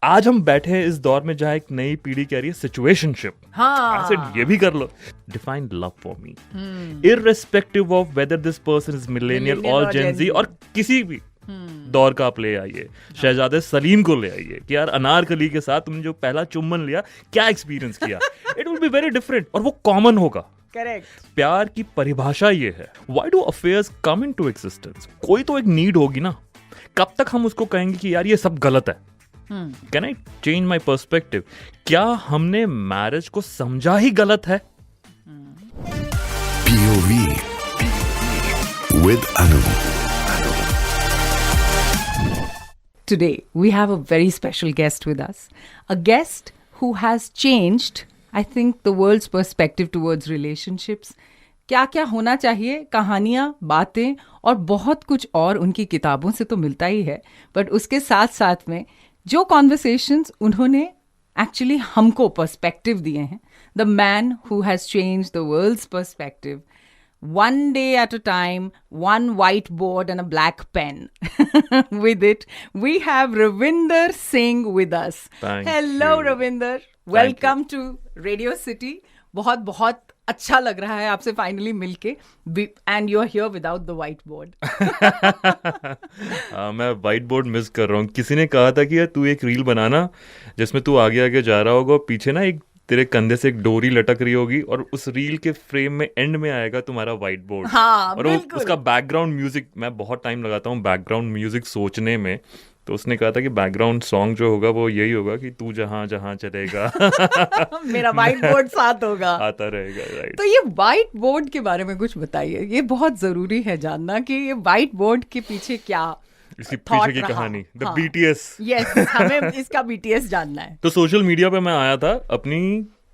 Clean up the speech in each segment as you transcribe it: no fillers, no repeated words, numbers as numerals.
आज हम बैठे हैं इस दौर में जहाँ एक नई पीढ़ी कह रही है सिचुएशनशिप। हाँ, ये भी कर लो। Define love for me irrespective of whether this person is millennial और जेन ज़ी और किसी भी दौर का आप ले आइए। शहजादे सलीम को ले आइए कि यार अनारकली के साथ तुमने जो पहला चुम्बन लिया, क्या एक्सपीरियंस किया। It will be very different और वो कॉमन होगा। करेक्ट। प्यार की परिभाषा ये है, why do affairs come into existence? कोई तो एक नीड होगी ना। कब तक हम उसको कहेंगे कि यार ये सब गलत है? Can I change my perspective? क्या हमने मैरिज को समझा ही गलत है? POV with Anu. Today we have a very special guest with us. A guest who has changed, I think, the world's perspective towards relationships. क्या क्या होना चाहिए, कहानियाँ, बातें और बहुत कुछ और उनकी किताबों से तो मिलता ही है, बट उसके साथ साथ में जो कॉन्वर्सेशंस उन्होंने एक्चुअली हमको पर्सपेक्टिव दिए हैं, the man who has change the world's perspective, one day at a time, one whiteboard and a black pen. With it, we have Ravinder Singh with us. Hello, Ravinder. Welcome to Radio City. बहुत बहुत अच्छा लग रहा है आपसे finally मिलके, and you are here without the whiteboard. मैं white board miss कर रहा हूँ। किसी ने कहा था कि यार तू एक रील बनाना जिसमें तू आगे आगे जा रहा होगा और पीछे ना एक तेरे कंधे से एक डोरी लटक रही होगी और उस रील के फ्रेम में एंड में आएगा तुम्हारा व्हाइट बोर्ड। हाँ, और उसका बैकग्राउंड म्यूजिक, मैं बहुत टाइम लगाता हूँ बैकग्राउंड म्यूजिक सोचने में, तो उसने कहा था कि बैकग्राउंड सॉन्ग जो होगा वो यही होगा कि तू जहां जहां चलेगा मेरा व्हाइट बोर्ड साथ होगा, आता रहेगा। राइट। तो ये व्हाइट बोर्ड के बारे में कुछ बताइए। ये बहुत जरूरी है जानना कि ये व्हाइट बोर्ड के पीछे क्या इसकी पीछे की कहानी, द BTS। यस, हमें इसका BTS जानना है। तो सोशल मीडिया पे मैं आया था अपनी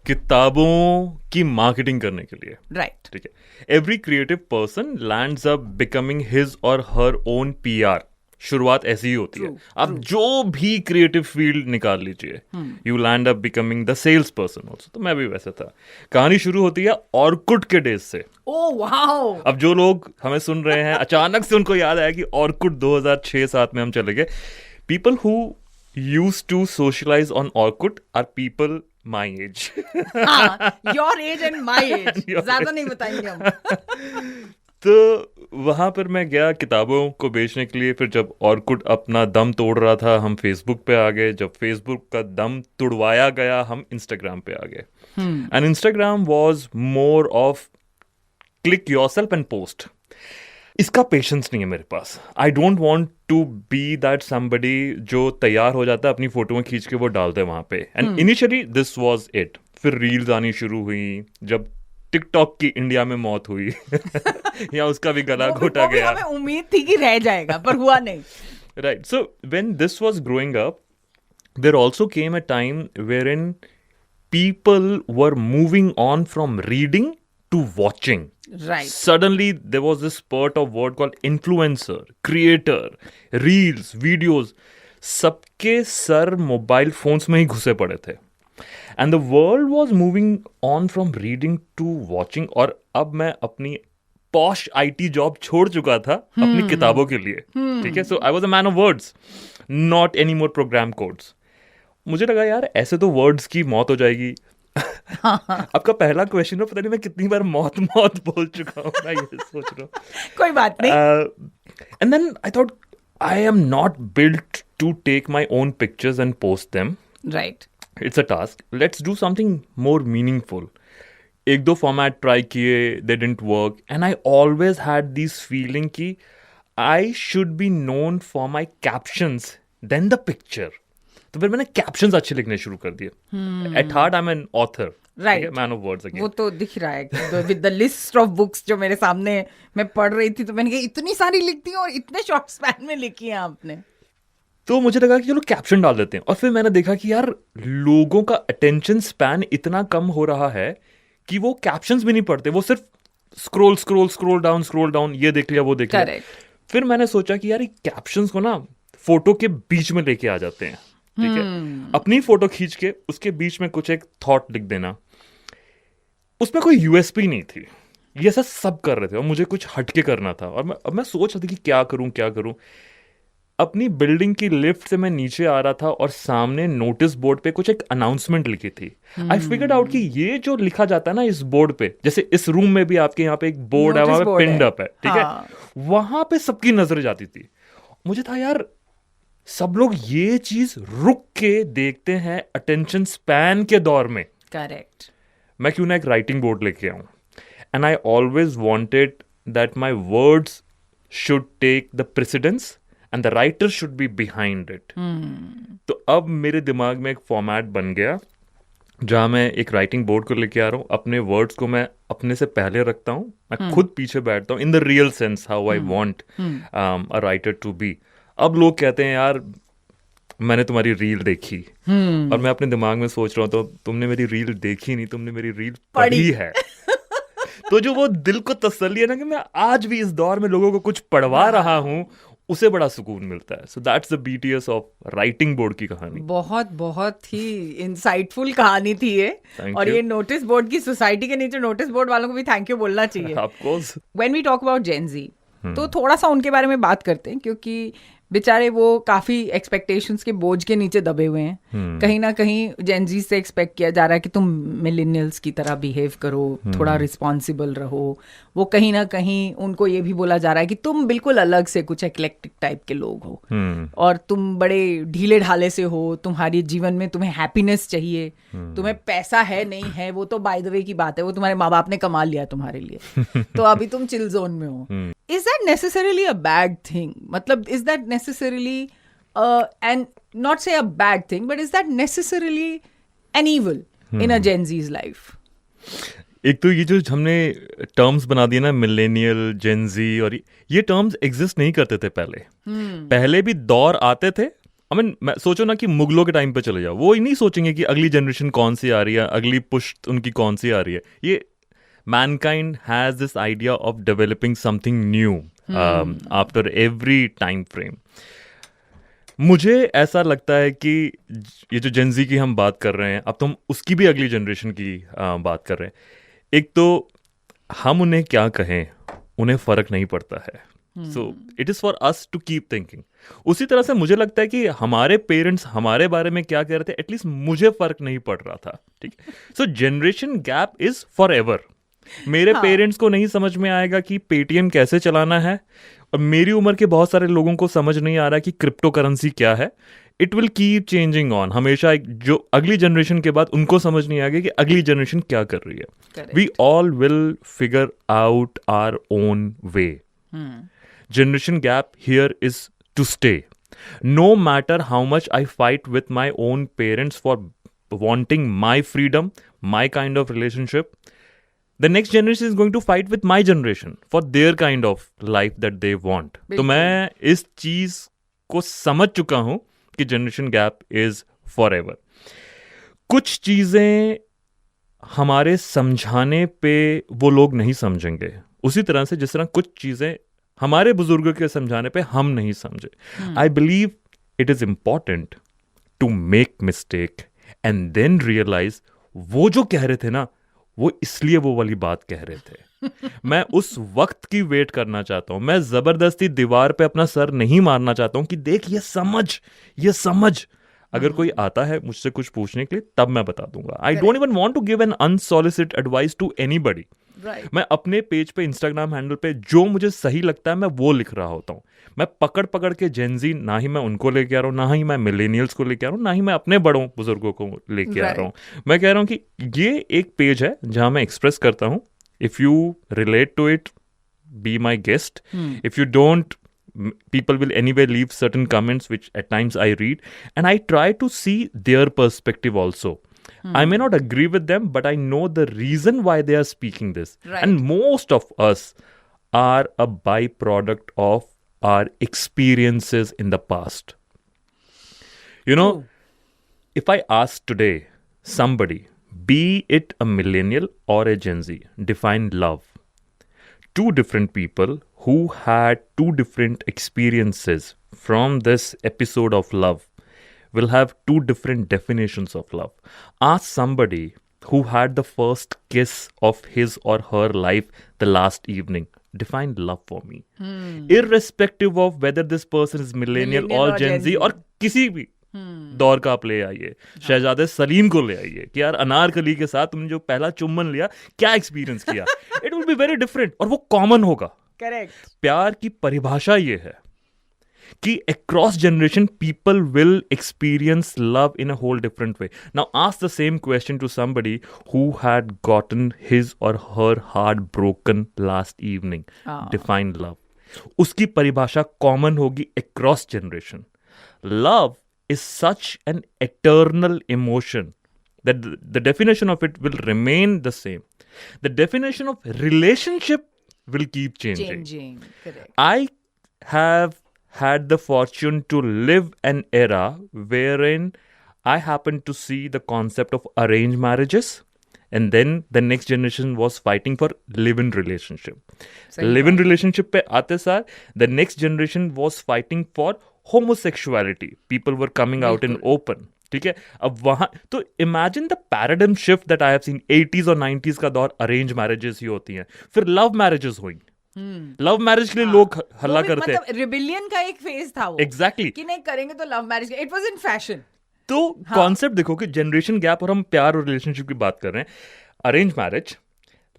किताबों की मार्केटिंग करने के लिए। राइट। ठीक है। Every creative person lands up becoming his और हर ओन PR। शुरुआत ऐसी ही होती है। आप जो भी क्रिएटिव फील्ड निकाल लीजिए, you land up becoming the sales person also. तो मैं भी वैसे था। कहानी शुरू होती है ऑर्कुट के डेज से। Oh wow. अब जो लोग हमें सुन रहे हैं अचानक से उनको याद आया कि ऑर्कुट 2006-7 में हम चले गए। People who used to socialize on Orkut are people my age. Your age and my age, ज्यादा नहीं बताएंगे हम। तो वहां पर मैं गया किताबों को बेचने के लिए। फिर जब ऑर्कुट अपना दम तोड़ रहा था, हम फेसबुक पे आ गए। जब फेसबुक का दम तुड़वाया गया, हम इंस्टाग्राम पे आ गए। And Instagram was more of click yourself and post. इसका पेशेंस नहीं है मेरे पास। I don't want to be that somebody जो तैयार हो जाता है, अपनी फोटो खींच के वो डालते हैं वहां पे। And initially this was it. फिर रील्स आनी शुरू हुई। जब टिकटॉक की इंडिया में मौत हुई या उसका भी गला घोटा गया। हमें उम्मीद थी कि रह जाएगा, पर हुआ नहीं। Right. So when this was growing up, there also came a time wherein people were moving on from reading to watching. Right. Suddenly there was this spurt of word called influencer, creator, reels, videos. सबके sir mobile phones में ही घुसे पड़े थे। And the world was moving on from reading to watching. और अब मैं अपनी posh IT job छोड़ चुका था अपनी किताबों के लिए। ठीक है। So I was a man of words, not any more program codes. मुझे लगा यार ऐसे तो वर्ड्स की मौत हो जाएगी। आपका पहला क्वेश्चन है, पता नहीं मैं कितनी बार मौत बोल चुका हूँ, मैं ये सोच रहा हूँ। कोई बात नहीं। And then I thought I am not built to take my own pictures and post them. Right. It's a task. Let's do something more meaningful. एक दो फॉर्मेट ट्राई किए, they didn't work. And I always had this feeling कि I should be known for my captions than the picture. तो फिर मैंने captions अच्छे लिखने शुरू कर दिए। At heart I am an author, right, man of words again. वो तो दिख रहा है with the list of books जो मेरे सामने मैं पढ़ रही थी, तो मैंने कहा इतनी सारी लिखती हूँ और इतने शॉर्ट स्पैन में लिखी है आपने। तो मुझे लगा कि चलो कैप्शन डाल देते हैं। और फिर मैंने देखा कि यार लोगों का अटेंशन स्पैन इतना कम हो रहा है कि वो कैप्शंस भी नहीं पढ़ते, वो सिर्फ स्क्रोल डाउन, ये देख लिया वो देख लिया। फिर मैंने सोचा कि यार ये कैप्शंस को ना फोटो के बीच में लेके आ जाते हैं। ठीक है। अपनी फोटो खींच के उसके बीच में कुछ एक थॉट लिख देना। उसमें कोई यूएसपी नहीं थी, ये ऐसा सब कर रहे थे और मुझे कुछ हटके करना था। और अब मैं सोच रहा था कि क्या करूं। अपनी बिल्डिंग की लिफ्ट से मैं नीचे आ रहा था और सामने नोटिस बोर्ड पे कुछ एक अनाउंसमेंट लिखी थी. आई फिगर्ड आउट कि ये जो लिखा जाता है ना इस बोर्ड पे, जैसे इस रूम में भी आपके यहाँ पे एक बोर्ड है, वहां पे पिंड अप है, ठीक है, वहां पे सबकी नजर जाती थी. मुझे था यार सब लोग ये चीज रुक के देखते हैं अटेंशन स्पैन के दौर में. करेक्ट. मैं क्यों ना एक राइटिंग बोर्ड लेके आऊं. And I always wanted that my words should take the precedence and the writer should be behind it. तो अब मेरे दिमाग में एक फॉर्मेट बन गया जहां मैं एक राइटिंग बोर्ड को लेके आ रहा हूँ, अपने वर्ड्स को मैं अपने से पहले रखता हूँ, मैं खुद पीछे बैठता हूँ in the real sense how I want a writer to be. अब लोग कहते हैं यार मैंने तुम्हारी रील देखी, और मैं अपने दिमाग में सोच रहा हूँ तो तुमने मेरी रील देखी नहीं, तुमने मेरी रील पढ़ी है. तो जो वो दिल को तसल्ली है ना कि मैं आज भी इस दौर में लोगों को कुछ पढ़वा रहा हूँ, उसे बड़ा सुकून मिलता है. So that's the BTS of writing board की कहानी. बहुत बहुत ही इंसाइटफुल कहानी थी ये. और ये नोटिस बोर्ड की सोसाइटी के नीचे नोटिस बोर्ड वालों को भी थैंक यू बोलना चाहिए. Of course. When we talk about Gen Z, तो थोड़ा सा उनके बारे में बात करते हैं, क्योंकि बेचारे वो काफी एक्सपेक्टेशंस के बोझ के नीचे दबे हुए हैं. कहीं ना कहीं जेन ज़ी से एक्सपेक्ट किया जा रहा है कि तुम मिलेनियल्स की तरह बिहेव करो, थोड़ा रिस्पॉन्सिबल रहो. वो कहीं ना कहीं उनको ये भी बोला जा रहा है कि तुम बिल्कुल अलग से कुछ एक्लेक्टिक टाइप के लोग हो, और तुम बड़े ढीले ढाले से हो, तुम्हारे जीवन में तुम्हें हैप्पीनेस चाहिए, तुम्हें पैसा है नहीं है वो तो बाय द वे की बात है, वो तुम्हारे माँ बाप ने कमा लिया तुम्हारे लिए, तो अभी तुम चिल जोन में हो. Is that necessarily a bad thing? मतलब is that necessarily and not say a bad thing, but is that necessarily an evil in a Gen Z's life? एक तो ये जो हमने टर्म्स बना दिए ना, मिलेनियल, जेन जी, और ये टर्म्स एग्जिस्ट नहीं करते थे पहले. पहले भी दौर आते थे. मैं सोचो ना कि मुगलों के टाइम पे चले जाओ, वो ही नहीं सोचेंगे कि अगली जनरेशन कौन सी आ रही है, अगली पुश्त उनकी कौन सी आ रही है. ये mankind has this idea of developing something new after every time frame. मुझे ऐसा लगता है कि ये जो जेन ज़ी की हम बात कर रहे हैं, अब तो हम उसकी भी अगली जनरेशन की बात कर रहे हैं. एक तो हम उन्हें क्या कहें, उन्हें फर्क नहीं पड़ता है. So it is for us to keep thinking. उसी तरह से मुझे लगता है कि हमारे पेरेंट्स हमारे बारे में क्या कह रहे थे, एटलीस्ट मुझे फर्क नहीं पड़ रहा था. ठीक. सो generation gap is for ever. मेरे पेरेंट्स को नहीं समझ में आएगा कि पेटीएम कैसे चलाना है, और मेरी उम्र के बहुत सारे लोगों को समझ नहीं आ रहा कि क्रिप्टो करेंसी क्या है. It will keep changing on. हमेशा जो अगली जनरेशन के बाद उनको समझ नहीं आएगा कि अगली जनरेशन क्या कर रही है. We all will figure out our own way. Generation gap here is to stay. No matter how much I fight with my own parents for wanting my freedom, my kind of relationship, the next generation is going to fight with my generation for their kind of life that they want. तो मैं इस चीज को समझ चुका हूं कि generation gap is forever. कुछ चीजें हमारे समझाने पे वो लोग नहीं समझेंगे, उसी तरह से जिस तरह कुछ चीजें हमारे बुजुर्गों के समझाने पे हम नहीं समझे. I believe it is important to make mistake and then realize वो जो कह रहे थे ना, वो इसलिए वो वाली बात कह रहे थे. मैं उस वक्त की वेट करना चाहता हूं. मैं जबरदस्ती दीवार पे अपना सर नहीं मारना चाहता हूं कि देख ये समझ. अगर कोई आता है मुझसे कुछ पूछने के लिए तब मैं बता दूंगा. I don't even want to give an unsolicited advice to anybody. मैं अपने पेज पे, इंस्टाग्राम हैंडल पे जो मुझे सही लगता है मैं वो लिख रहा होता हूँ. मैं पकड़ के जेन ज़ी, ना ही मैं उनको लेके आ रहा हूँ, ना ही मैं मिलेनियल्स को लेके आ रहा हूँ, ना ही मैं अपने बड़ों बुजुर्गों को लेके आ रहा हूँ. मैं कह रहा हूँ कि ये एक पेज है जहां मैं एक्सप्रेस करता हूँ. If you relate to it, be my guest. If you don't, people will anyway leave certain comments which at times I read, and I try to see their perspective also. I may not agree with them, but I know the reason why they are speaking this. Right. And most of us are a byproduct of our experiences in the past. You know, if I ask today somebody, be it a millennial or a Gen Z, define love. Two different people who had two different experiences from this episode of love will have two different definitions of love. Ask somebody who had the first kiss of his or her life the last evening. define love for me. Irrespective of whether this person is millennial or Gen Z और किसी भी दौर का आप ले आइए, शहजादे सलीम को ले आइए कि यार अनारकली के साथ तुमने जो पहला चुम्बन लिया, क्या एक्सपीरियंस किया, it will be very different और वो कॉमन होगा. करेक्ट. प्यार की परिभाषा ये है कि across generation people will experience love in a whole different way. Now ask the same question to somebody who had gotten his or her heart broken last evening. Define love. उसकी परिभाषा common होगी across generation. Love is such an eternal emotion that the definition of it will remain the same. The definition of relationship will keep changing. Correct. I have had the fortune to live an era wherein I happened to see the concept of arranged marriages, and then the next generation was fighting for live-in relationship. Live-in relationship पे आते सार the next generation was fighting for homosexuality. People were coming out in open. ठीक है, अब वहां तो imagine the paradigm shift that I have seen. 80s और 90s का दौर अरेंज मैरिजेस ही होती हैं, फिर लव मैरिजेस हुई. लव मैरिज के लिए लोग हल्ला करते हैं. मतलब रिबेलियन का एक फेज था वो. एग्जैक्टली. कि नहीं करेंगे तो love marriage. It was in fashion. तो कॉन्सेप्ट देखो कि जनरेशन गैप, और हम प्यार और रिलेशनशिप की बात कर रहे हैं. Arrange marriage,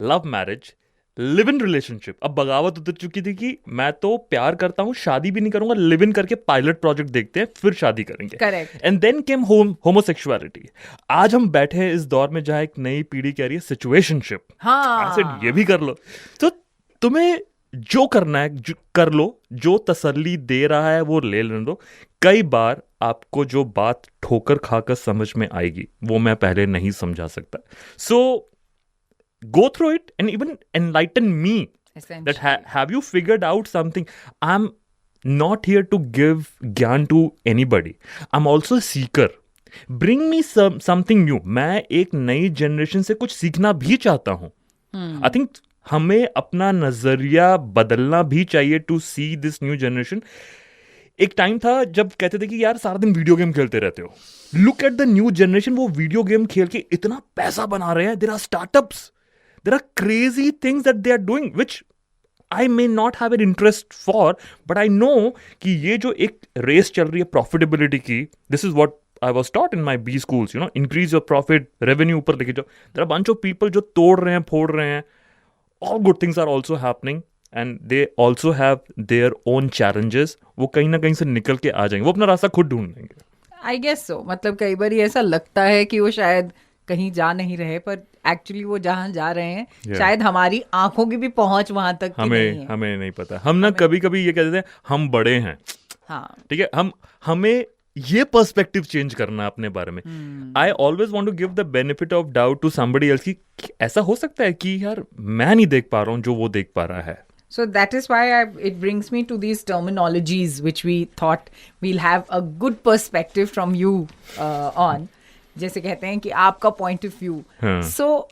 love marriage, live in relationship. अब बगावत उतर चुकी थी कि मैं तो प्यार करता हूं, शादी भी नहीं करूंगा, लिव इन करके पायलट प्रोजेक्ट देखते हैं, फिर शादी करेंगे. Correct. And then came homosexuality. आज हम बैठे हैं इस दौर में जहां एक नई पीढ़ी कह रही है सिचुएशनशिप. हाँ, ये भी कर लो. तो तुम्हें जो करना है कर लो, जो तसल्ली दे रहा है वो ले लेने दो. कई बार आपको जो बात ठोकर खाकर समझ में आएगी वो मैं पहले नहीं समझा सकता. सो go through it and even enlighten me that have you figured out something. I'm not here to give gyan to anybody. I'm also a seeker. Bring me something new. मैं एक नई जनरेशन से कुछ सीखना भी चाहता हूं. I think हमें अपना नजरिया बदलना भी चाहिए to see this new generation. एक टाइम था जब कहते थे कि यार सारा दिन वीडियो गेम खेलते रहते हो. Look at the new generation. वो वीडियो गेम खेल के इतना पैसा बना रहे हैं. There are startups. There are crazy things that they are doing, which I may not have an interest for, but I know कि ये जो एक रेस चल रही है profitability की, this is what I was taught in my B schools, you know, increase your profit, revenue ऊपर लेके जाओ. There are a bunch of people जो तोड़ रहे हैं, फोड़ रहे हैं. All good things are also happening, and they also have their own challenges. वो कहीं ना कहीं से निकल के आ जाएंगे, वो अपना रास्ता खुद ढूंढ लेंगे. I guess so. मतलब कई बार ऐसा लगता है कि वो शायद कहीं जा नहीं रहे, पर एक्चुअली वो जहाँ जा रहे हैं शायद हमारी आंखों की भी पहुंच वहां तक हमें नहीं पता. हम ना कभी कभी ये कहते थे हम बड़े हैं. हाँ, ठीक है, हमें ये पर्सपेक्टिव चेंज करना है अपने बारे में. I always want to give the benefit of doubt to somebody else कि ऐसा हो सकता है कि यार मैं नहीं देख पा रहा हूँ जो वो देख पा रहा है. So that is why it brings me to these terminologies which we thought we'll have a good perspective from you on. जैसे कहते हैं कि आपका point of view. So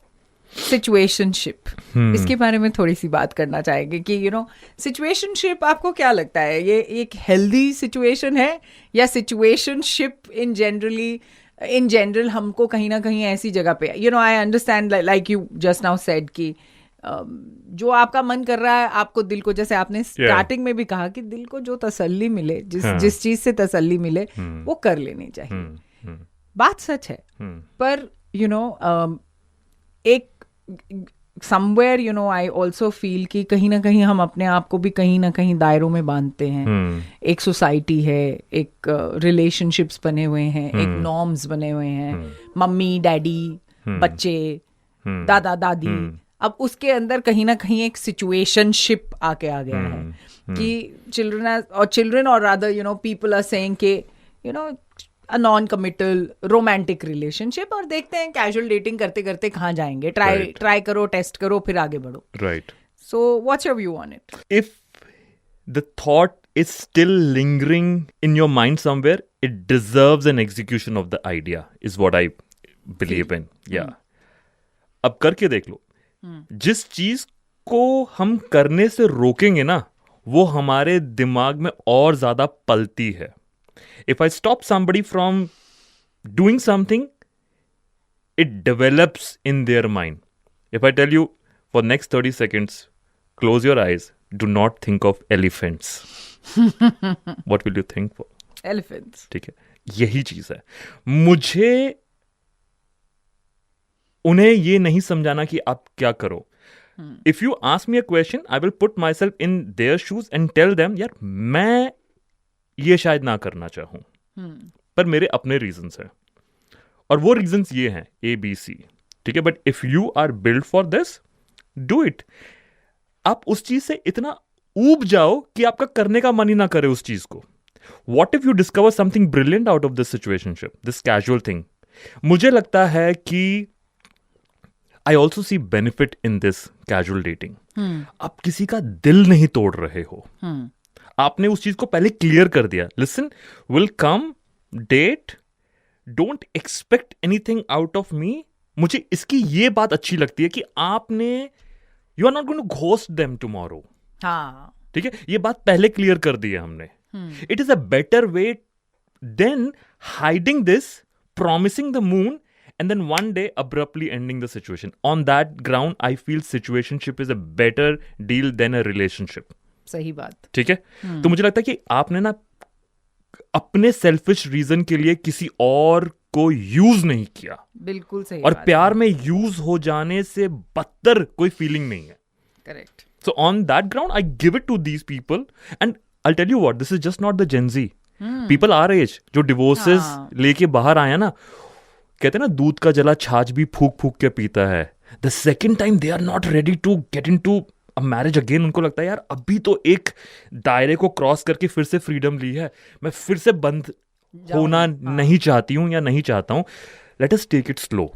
situationship, इसके बारे में थोड़ी सी बात करना चाहेंगे कि यू नो सिचुएशनशिप आपको क्या लगता है, ये एक हेल्दी सिचुएशन है या सिचुएशनशिप इन जनरल हमको कहीं ना कहीं ऐसी जगह पे, you know I understand like you just now said कि जो आपका मन कर रहा है, आपको दिल को, जैसे आपने स्टार्टिंग में भी कहा कि दिल को जो तसल्ली मिले, जिस चीज से तसल्ली मिले वो कर लेनी चाहिए. बात सच है, पर यू नो एक somewhere you know I also feel कि कहीं ना कहीं हम अपने आप को भी कहीं ना कहीं दायरों में बांधते हैं. एक सोसाइटी है, एक रिलेशनशिप्स बने हुए हैं, एक नॉर्म्स बने हुए हैं, मम्मी डैडी बच्चे दादा दादी. अब उसके अंदर कहीं ना कहीं एक सिचुएशनशिप आके आ गया है कि चिल्ड्रन और rather you know people are saying के you know a noncommittal romantic relationship, और देखते हैं कैजुअल डेटिंग करते करते कहाँ जाएंगे. ट्राई करो, टेस्ट करो, फिर आगे बढ़ो. Right. So what's your view on it? If the thought is still lingering in your mind somewhere, it deserves an execution of the idea, is what I believe in. या अब करके देख लो. जिस चीज को हम करने से रोकेंगे ना, वो हमारे दिमाग में और ज्यादा पलती है. If I stop somebody from doing something, it develops in their mind. If I tell you for next 30 seconds, Close your eyes. Do not think of elephants. What will you think for? Elephants. ठीक है, यही चीज है. मुझे उन्हें ये नहीं समझाना कि आप क्या करो. If you ask me a question, I will put myself in their shoes and tell them, यार मैं ये शायद ना करना चाहूं, पर मेरे अपने रीजंस हैं, और वो रीजंस ये हैं ABC. ठीक है, but if you are build for this, do it. आप उस चीज से इतना ऊब जाओ कि आपका करने का मन ही ना करे उस चीज को. What if you discover something brilliant out of this situationship, this casual thing? मुझे लगता है कि I also see benefit in this casual dating. आप किसी का दिल नहीं तोड़ रहे हो. आपने उस चीज को पहले क्लियर कर दिया. Listen, will come, date, don't expect anything out of me. मुझे इसकी ये बात अच्छी लगती है कि आपने you are not going to ghost them tomorrow. हाँ. ठीक है, ये बात पहले क्लियर कर दी है हमने. It is a better way than hiding this, promising the moon, and then one day abruptly ending the situation. On that ground, I feel situationship is a better deal than a relationship. सही बात. ठीक है, तो मुझे लगता है कि आपने ना अपने सेल्फिश रीजन के लिए किसी और को यूज नहीं किया. बिल्कुल सही. और प्यार में यूज हो जाने से बदतर कोई फीलिंग नहीं है. Correct. So on that ground, I give it to these people, and I'll tell you what, this is just not the Gen Z. People our age, जो divorces लेके बाहर आया ना, कहते हैं ना दूध का जला छाछ भी फूक फूक के पीता है. The second time they are not ready to get into a marriage again. उनको लगता है यार अभी तो एक दायरे को क्रॉस करके फिर से फ्रीडम ली है, मैं फिर से बंद होना नहीं चाहती हूँ या नहीं चाहता हूँ. Let us take it slow.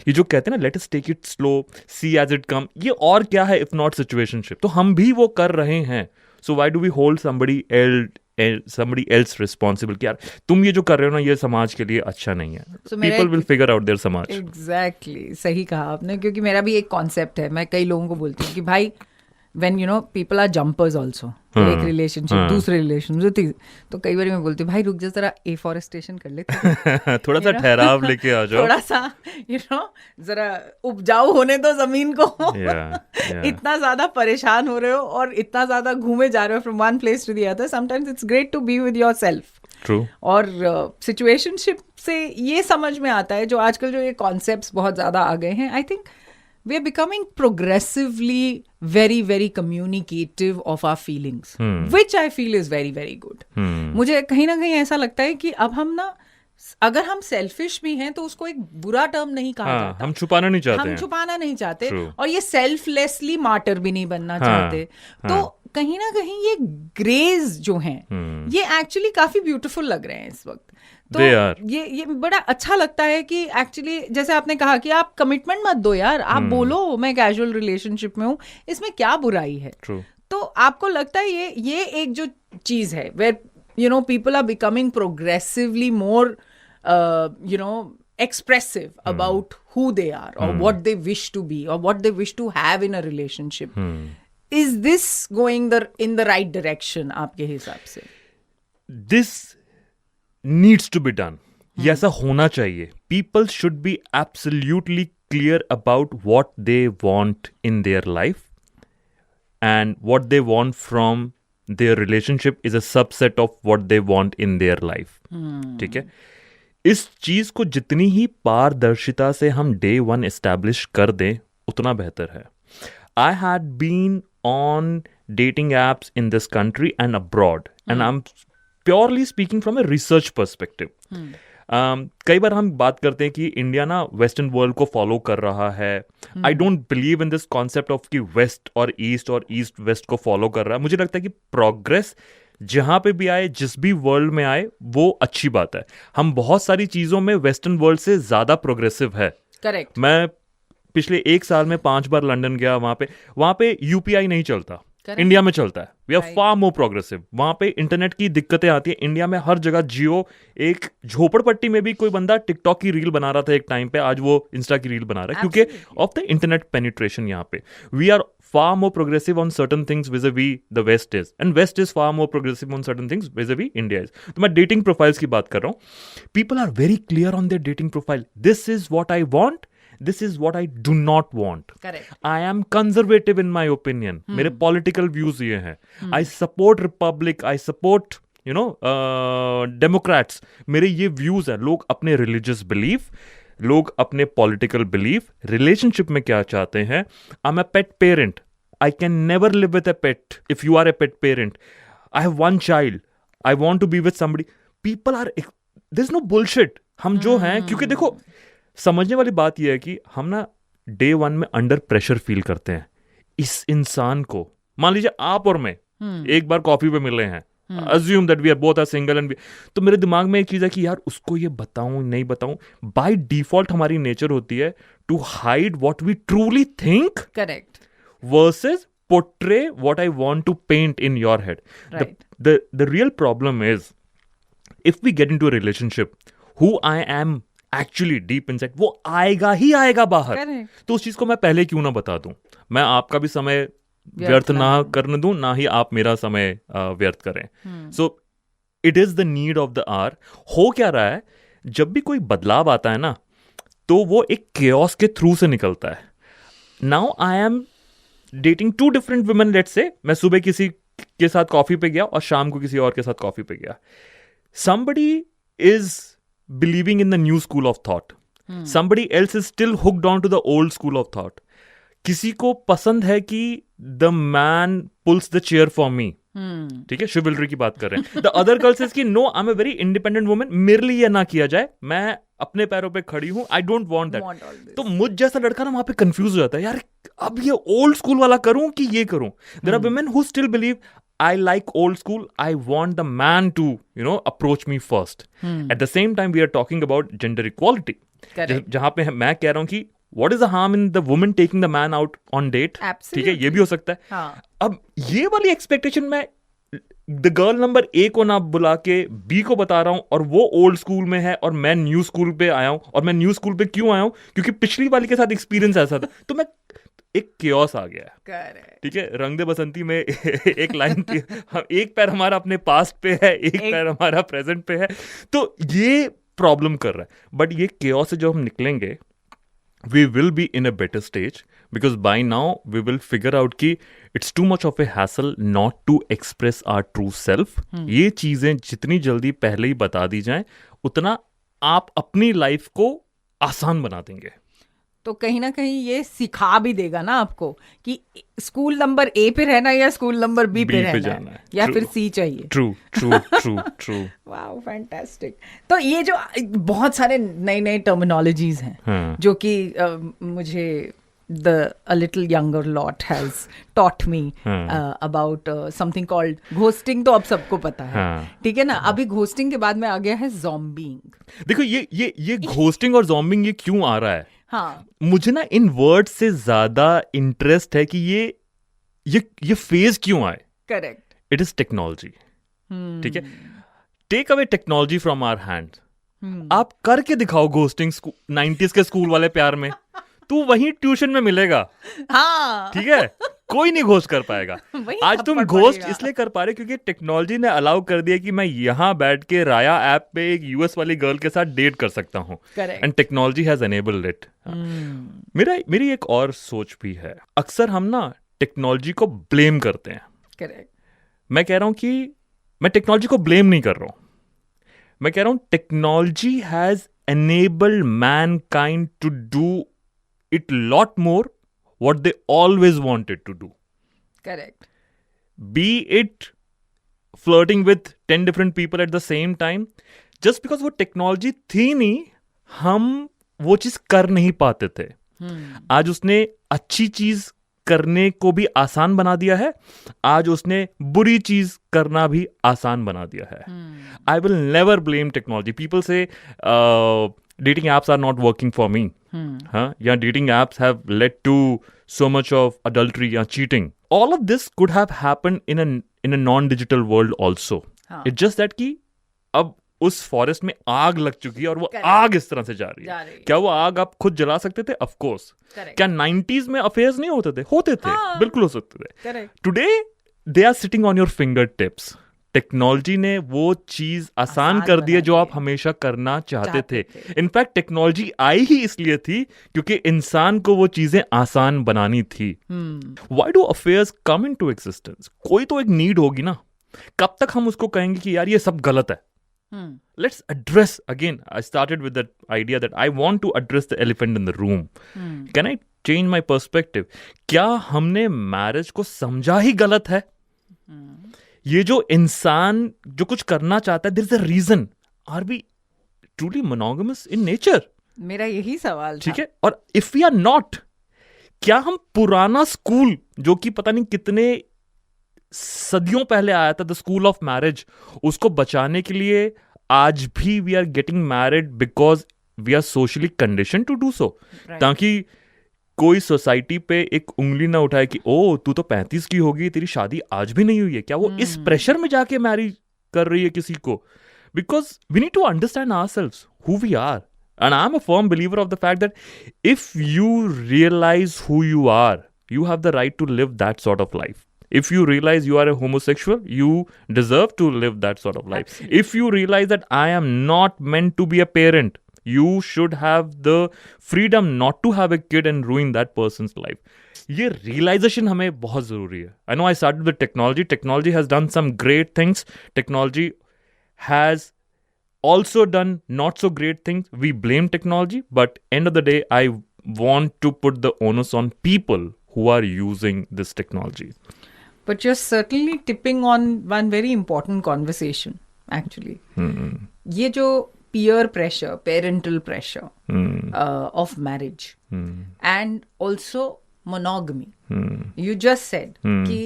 ये जो कहते हैं ना, let us take it slow, see as it come, ये और क्या है इफ नॉट सिचुएशनशिप. तो हम भी वो कर रहे हैं. So why do we hold somebody else responsible कि यार तुम ये जो कर रहे हो ना, ये समाज के लिए अच्छा नहीं है. People will figure out their समाज. Exactly, सही कहा आपने. क्योंकि मेरा भी एक कॉन्सेप्ट है, मैं कई लोगों को बोलती हूँ कि भाई when people are jumpers also, एक रिलेशनशिप दूसरे रिलेशनशिप, तो कई बार मैं बोलती हूँ भाई रुक जा जरा, एफॉरेस्टेशन कर ले थोड़ा सा ठहराव लेके आ जाओ, थोड़ा सा जरा उपजाऊ होने दो जमीन को. इतना ज्यादा परेशान हो रहे हो और इतना ज्यादा घूमे जा रहे हो from one place to the other. Sometimes it's great to be with yourself. True. और सिचुएशनशिप से ये समझ में आता है, जो आजकल जो ये कॉन्सेप्ट्स बहुत ज्यादा आ गए हैं, I think we are becoming progressively very, very communicative of our feelings, which I feel is very, very good. मुझे कहीं ना कहीं ऐसा लगता है कि अब हम ना, अगर हम सेल्फिश भी हैं तो उसको एक बुरा टर्म नहीं कहा जाता. हम छुपाना नहीं चाहते. हम छुपाना नहीं चाहते. और ये सेल्फलेसली मार्टर भी नहीं बनना चाहते. तो कहीं ना कहीं ये ग्रेज जो हैं, ये एक्चुअली काफी ब्यूटीफुल लग रहे हैं इस वक्त. तो ये बड़ा अच्छा लगता है कि एक्चुअली जैसे आपने कहा कि आप कमिटमेंट मत दो यार, आप बोलो मैं कैजुअल रिलेशनशिप में हूँ, इसमें क्या बुराई है. तो आपको लगता है ये एक जो चीज है where people are becoming progressively more expressive about who they are or what they wish to be or what they wish to have in a relationship. Is this going in the right direction आपके हिसाब से? This needs to be done. ये ऐसा होना चाहिए. People should be absolutely clear about what they want in their life, and what they want from their relationship is a subset of what they want in their life. ठीक है, इस चीज को जितनी ही पारदर्शिता से हम डे वन एस्टैब्लिश कर दें उतना बेहतर है. I had been on dating apps in this country and abroad, and I'm purely speaking from a research perspective. कई बार हम बात करते हैं कि इंडिया ना वेस्टर्न वर्ल्ड को फॉलो कर रहा है. I don't believe in this concept of कि वेस्ट और ईस्ट वेस्ट को फॉलो कर रहा है. मुझे लगता है कि प्रोग्रेस जहां पे भी आए, जिस भी वर्ल्ड में आए, वो अच्छी बात है. हम बहुत सारी चीजों में वेस्टर्न वर्ल्ड से ज्यादा प्रोग्रेसिव है. करेक्ट. मैं पिछले 1 साल में 5 बार लंदन गया. वहां पे UPI नहीं चलता. इंडिया में चलता है. We are far more progressive. वहां पे इंटरनेट की दिक्कतें आती है. इंडिया में हर जगह जियो. एक झोपड़पट्टी में भी कोई बंदा टिकटॉक की रील बना रहा था एक टाइम पे, आज वो इंस्टा की रील बना रहा है, क्योंकि ऑफ द इंटरनेट पेनिट्रेशन. यहाँ पे we are far more progressive on certain things vis-a-vis the West is, and West is far more progressive on certain things vis-a-vis India is. तो मैं dating profiles की बात कर रहा हूँ. People are very clear on their dating profile. This is what I want. This is what I do not want. Correct. I am conservative in my opinion. मेरे political views ये हैं. I support Republic, I support Democrats. मेरे ये views हैं. लोग अपने religious belief, लोग अपने पॉलिटिकल बिलीफ, रिलेशनशिप में क्या चाहते हैं. आई am a pet parent. I can never live with a pet if you are a pet parent. I have one child. I want to be with somebody. People are... There's no bullshit. हम जो हैं, क्योंकि देखो, समझने वाली बात यह है कि हम ना डे वन में अंडर प्रेशर फील करते हैं. इस इंसान को, मान लीजिए आप और मैं एक बार कॉफी पे मिले हैं, assume that we are both are single and तो मेरे दिमाग में एक चीज है कि यार उसको ये बताऊं नहीं बताऊं. बाय डिफॉल्ट हमारी नेचर होती है to hide what we truly think. Correct. Versus portray what I want to paint in your head. Right. The real problem is, if we get into a relationship, who I am actually deep inside, वो आएगा ही आएगा बाहर. Correct. तो उस चीज को मैं पहले क्यों ना बता दूं. मैं आपका भी समय व्यर्थ ना करने दूं, ना ही आप मेरा समय व्यर्थ करें. So it is the need of the hour. हो क्या रहा है, जब भी कोई बदलाव आता है ना, तो वो एक chaos के थ्रू से निकलता है. Now I am dating 2 different women. Let's say मैं सुबह किसी के साथ कॉफी पे गया और शाम को किसी और के साथ कॉफी पे गया. somebody is believing in the new school of thought. somebody else is still hooked on to the old school of thought. किसी को पसंद है कि the man pulls the chair for me. ठीक है, शिवलरी की बात कर रहे हैं. द अदर गर्ल सेज कि no, I am a very independent woman, मेरे लिए ये ना किया जाए, मैं अपने पैरों पे खड़ी हूं, आई डोंट वांट दैट. तो मुझ जैसा लड़का ना वहां पे कंफ्यूज हो जाता है, यार अब ये ओल्ड स्कूल वाला करूं कि ये करूं. There are women who still believe I like old school. I want the man to, approach me first. At the same time, we are talking about gender equality. जहां पे मैं कह रहा हूं कि what is the harm in the woman taking the man out on date? ठीक है, ये भी हो सकता है. हाँ. अब ये वाली एक्सपेक्टेशन मैं द गर्ल नंबर ए को ना बुला के बी को बता रहा हूं, और वो ओल्ड स्कूल में है और मैं न्यू स्कूल पे आया हूं. और मैं न्यू स्कूल पे क्यों आया हूं? क्योंकि पिछली वाली के साथ एक्सपीरियंस ऐसा था. तो मैं एक chaos आ गया. ठीक है, रंग दे बसंती में एक लाइन थी, एक पैर हमारा अपने पास्ट पे है, एक पैर हमारा प्रेजेंट पे है. तो ये प्रॉब्लम कर रहा है. बट ये chaos से जो हम निकलेंगे, we will be in a better stage, because by now we will figure out कि it's too much of a hassle not to express our true self. ये चीजें जितनी जल्दी पहले ही बता दी जाएं, उतना आप अपनी लाइफ को आसान बना देंगे. तो कहीं ना कहीं ये सिखा भी देगा ना आपको कि स्कूल नंबर ए पे रहना या स्कूल नंबर बी पे रहना है, या फिर सी चाहिए. ट्रू. Wow, fantastic. तो ये जो बहुत सारे नए नए टर्मिनोलॉजीज हैं जो कि मुझे a little younger lot has taught me about something called ghosting. तो अब सबको पता है, ठीक है ना. अभी घोस्टिंग के बाद में आ गया है ज़ॉम्बिंग. देखो ये घोस्टिंग और ज़ॉम्बिंग ये क्यों आ रहा है? हाँ, मुझे ना इन वर्ड से ज्यादा इंटरेस्ट है कि ये फेज क्यों आए. करेक्ट. It is technology. ठीक है, take away technology from our hand. आप करके दिखाओ घोस्टिंग 90s के स्कूल वाले प्यार में, तू वहीं ट्यूशन में मिलेगा. हाँ, ठीक है, कोई नहीं घोस्ट कर पाएगा. आज तुम घोस्ट इसलिए कर पा रहे क्योंकि टेक्नोलॉजी ने अलाउ कर दिया कि मैं यहाँ बैठ के राया ऐप पे एक यूएस वाली गर्ल के साथ डेट कर सकता हूँ. And technology has enabled it. मेरी एक और सोच भी है. अक्सर हम ना टेक्नोलॉजी को ब्लेम करते हैं. करेक्ट. मैं कह रहा हूं कि मैं टेक्नोलॉजी को ब्लेम नहीं कर रहा हूं. मैं कह रहा हूं technology has enabled mankind to do it lot more what they always wanted to do. Correct. Be it flirting with 10 different people at the same time, just because वो टेक्नोलॉजी थी नहीं, हम वो चीज कर नहीं पाते थे. आज उसने अच्छी चीज करने को भी आसान बना दिया है, आज उसने बुरी चीज करना भी आसान बना दिया है. I will never blame technology. People से dating apps are not working for me. Yeah, dating apps have led to so much of adultery or cheating. All of this could have happened in a non-digital world also. It's just that कि अब उस forest में आग लग चुकी है और वो आग इस तरह से जा रही है. क्या वो आग आप खुद जला सकते थे? Of course. क्या 90s में अफेयर्स नहीं होते थे? होते थे. बिल्कुल हो सकते थे. Today they are sitting on your finger tips. Technology ने वो चीज आसान कर दी है जो आप हमेशा करना चाहते थे। इनफैक्ट टेक्नोलॉजी आई ही इसलिए थी क्योंकि इंसान को वो चीजें आसान बनानी थी। Why do affairs come into existence? कोई तो एक नीड होगी ना। कब तक हम उसको कहेंगे कि यार ये सब गलत है? Let's address again. I started with that idea that I want to address the elephant in the room. Can I change my perspective? क्या हमने मैरिज को समझा ही गलत है? ये जो इंसान जो कुछ करना चाहता है, there is a reason. Are we truly monogamous in nature? मेरा यही सवाल था। ठीक है। और if we are not, क्या हम पुराना स्कूल जो कि पता नहीं कितने सदियों पहले आया था, द स्कूल ऑफ मैरिज, उसको बचाने के लिए आज भी we are getting married because we are socially condition to do so, ताकि कोई सोसाइटी पे एक उंगली ना उठाए कि ओ तू तो 35 की होगी, तेरी शादी आज भी नहीं हुई है। क्या वो इस प्रेशर में जाके मैरी कर रही है किसी को? Because we need to understand ourselves who we are, and I am a firm believer of the fact that if you realize who you are, you have the right to live that sort of life. If you realize you are a homosexual, you deserve to live that sort of life. Absolutely. If you realize that I am not meant to be a parent, you should have the freedom not to have a kid and ruin that person's life. ये realization हमें बहुत ज़रूरी है. I know I started with technology. Technology has done some great things. Technology has also done not so great things. We blame technology, but end of the day, I want to put the onus on people who are using this technology. But you're certainly tipping on one very important conversation, actually. ये जो peer pressure, parental pressure of marriage and also monogamy. You just said कि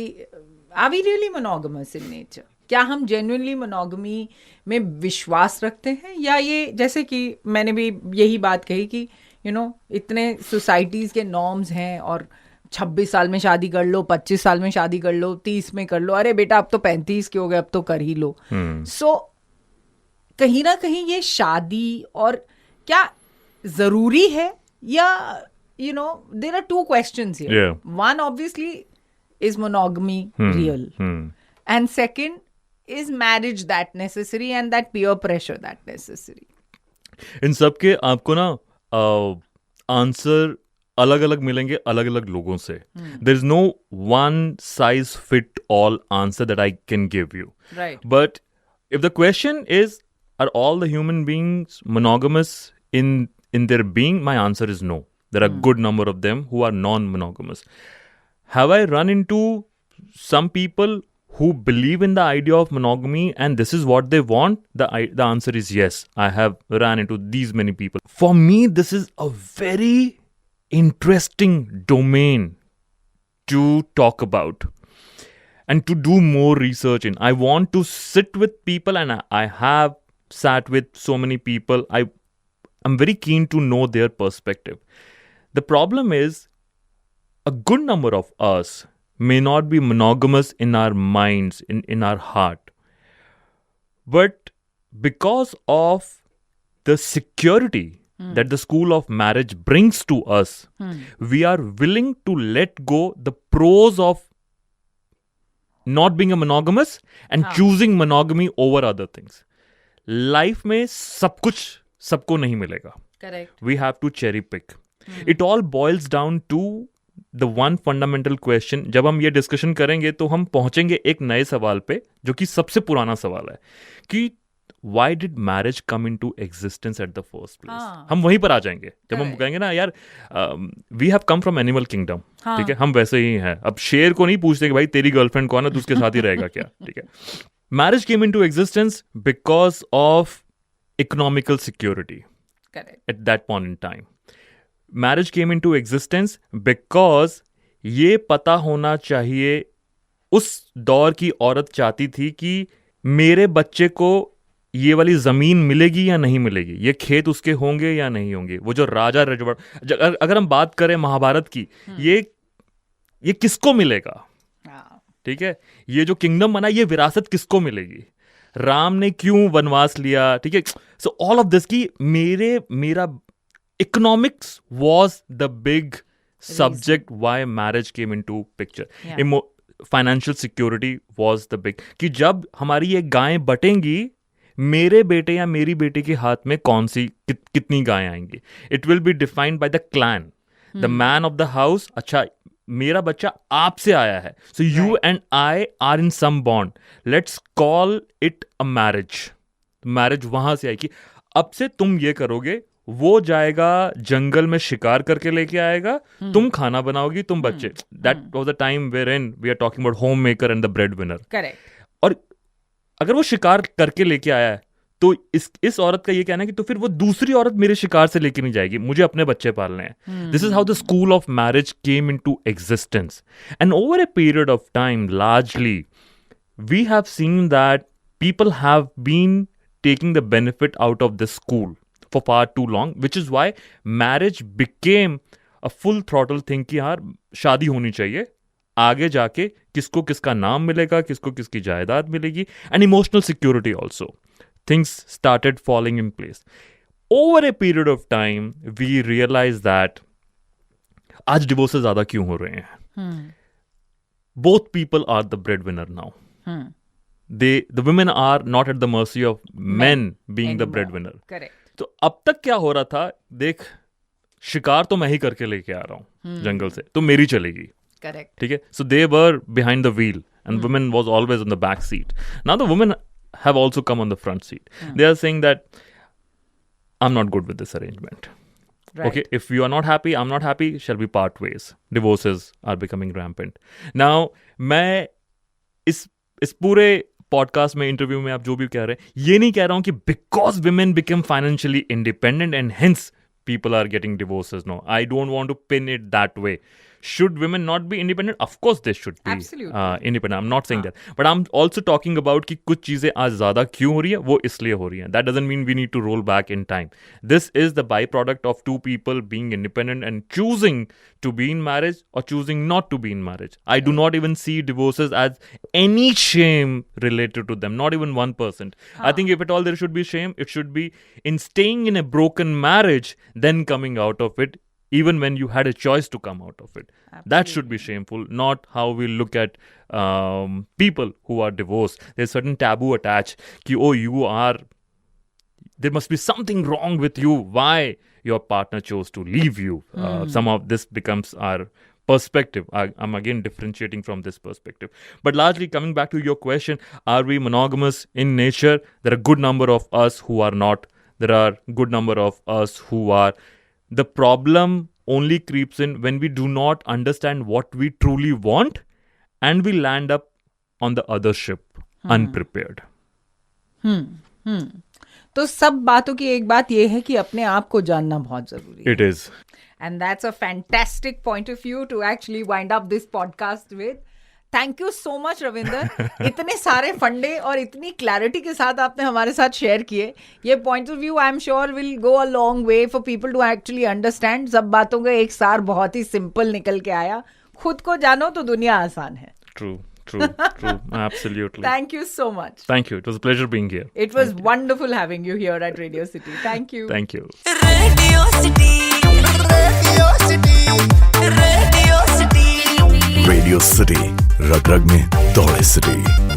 are we really monogamous in nature? क्या हम genuinely monogamy में विश्वास रखते हैं, या ये जैसे कि मैंने भी यही बात कही कि इतने सोसाइटीज के नॉर्म्स हैं और 26 साल में शादी कर लो, 25 साल में शादी कर लो, 30 में कर लो, अरे बेटा अब तो 35 के हो गए, अब तो कर ही लो। सो कहीं ना कहीं ये शादी और क्या जरूरी है, या there are two questions here. One obviously is monogamy real, and second is marriage that necessary and that peer pressure that necessary. इन सब के आपको ना आंसर अलग अलग मिलेंगे अलग अलग लोगों से। There is no one size fit all answer that I can give you, but if the question is are all the human beings monogamous in their being, my answer is no. There are good number of them who are non monogamous. Have I run into some people who believe in the idea of monogamy and this is what they want? The answer is yes. I have ran into these many people. For me, this is a very interesting domain to talk about and to do more research in. I want to sit with people, and I have sat with so many people. I'm very keen to know their perspective. The problem is a good number of us may not be monogamous in our minds, in our heart. But because of the security that the school of marriage brings to us, we are willing to let go the pros of not being a monogamous and choosing monogamy over other things. Life में सब कुछ सबको नहीं मिलेगा. Correct. We have to cherry pick. It all boils down to the one fundamental question. जब हम ये discussion करेंगे तो हम पहुंचेंगे एक नए सवाल पे, जो कि सबसे पुराना सवाल है कि why did marriage come into existence at the first place? हम वहीं पर आ जाएंगे जब हम कहेंगे ना यार we have come from animal kingdom. ठीक है, हम वैसे ही हैं. अब शेर को नहीं पूछते कि भाई तेरी गर्लफ्रेंड कौन है, तो उसके साथ ही रहेगा क्या. ठीक है. Marriage came into existence because of economical security. Correct. At that point in time. Marriage came into existence because ये पता होना चाहिए, उस दौर की औरत चाहती थी कि मेरे बच्चे को ये वाली जमीन मिलेगी या नहीं मिलेगी, ये खेत उसके होंगे या नहीं होंगे. वो जो राजा रजवाड़, अगर हम बात करें महाभारत की, ये किसको मिलेगा. ठीक है, ये जो किंगडम बना, ये विरासत किसको मिलेगी, राम ने क्यों वनवास लिया. ठीक है, सो ऑल ऑफ दिस की मेरा economics was the big subject why marriage came into picture. Financial security was the big, कि जब हमारी ये गायें बटेंगी, मेरे बेटे या मेरी बेटी के हाथ में कौन सी कितनी गायें आएंगी, it will be defined by the clan, the man of the house. अच्छा, मेरा बच्चा आपसे आया है, so you and I are in some bond, let's call it a marriage. Marriage वहां से आएगी. अब से तुम ये करोगे, वो जाएगा जंगल में शिकार करके लेके आएगा, तुम खाना बनाओगी, तुम बच्चे. That was the time where in we are talking about home maker and the bread winner. Correct. और अगर वो शिकार करके लेके आया है, तो इस औरत का ये कहना है कि तो फिर वो दूसरी औरत मेरे शिकार से लेके नहीं जाएगी, मुझे अपने बच्चे पालने हैं. This is how the school of marriage came into existence. And over a period of time, largely we have seen that people have been taking the benefit out of this school for far too long, which is why marriage became a full throttle thing कि यार शादी होनी चाहिए, आगे जाके किसको किसका नाम मिलेगा, किसको किसकी जायदाद मिलेगी, and emotional security also. Things started falling in place. Over a period of time, we realized that आज divorces ज़्यादा क्यों हो रहे हैं? Both people are the breadwinner now. The women are not at the mercy of men being anymore. The breadwinner. Correct. तो अब तक क्या हो रहा था, देख शिकार तो मैं ही करके लेके आ रहा हूँ जंगल से, तो मेरी चलेगी. Correct. ठीक है. So they were behind the wheel and women was always on the back seat. Now the women have also come on the front seat. They are saying that I'm not good with this arrangement. Right. Okay, if you are not happy, I'm not happy, shall we part ways? Divorces are becoming rampant. Now मैं इस पूरे podcast में, interview में आप जो भी कह रहे हैं, ये नहीं कह रहा हूं कि because women become financially independent and hence people are getting divorces. No, I don't want to pin it that way. Should women not be independent? Of course they should be independent. I'm not saying that. But I'm also talking about कि कुछ चीज़ें आज ज़्यादा क्यों हो रही है, वो इसलिए हो रही हैं. That doesn't mean we need to roll back in time. This is the byproduct of two people being independent and choosing to be in marriage or choosing not to be in marriage. I do not even see divorces as any shame related to them. Not even 1%. I think if at all there should be shame, it should be in staying in a broken marriage, then coming out of it, even when you had a choice to come out of it. Absolutely. That should be shameful, not how we look at people who are divorced. There's certain taboo attached. Ki, oh, there must be something wrong with you. Why your partner chose to leave you? Some of this becomes our perspective. I'm again differentiating from this perspective. But largely coming back to your question, are we monogamous in nature? There are a good number of us who are not. There are good number of us who are. The problem only creeps in when we do not understand what we truly want and we land up on the other ship unprepared. तो सब बातों की एक बात ये है कि अपने आप को जानना बहुत जरूरी है. It is. And that's a fantastic point of view to actually wind up this podcast with. Thank you so much Ravinder. इतने सारे फंडे और इतनी क्लैरिटी के साथ आपने हमारे साथ शेयर किए. ये point of view I am sure will go a long way for people to actually understand. सब बातों का एक सार बहुत ही सिंपल निकल के आया. खुद को जानो तो दुनिया आसान है. True. Absolutely. Thank you so much. Thank you. It was a pleasure being here. It was wonderful having you here at Radio City. Thank you. Thank you. Radio City. Radio City. Radio City. Radio City. रग रग में दौड़े city.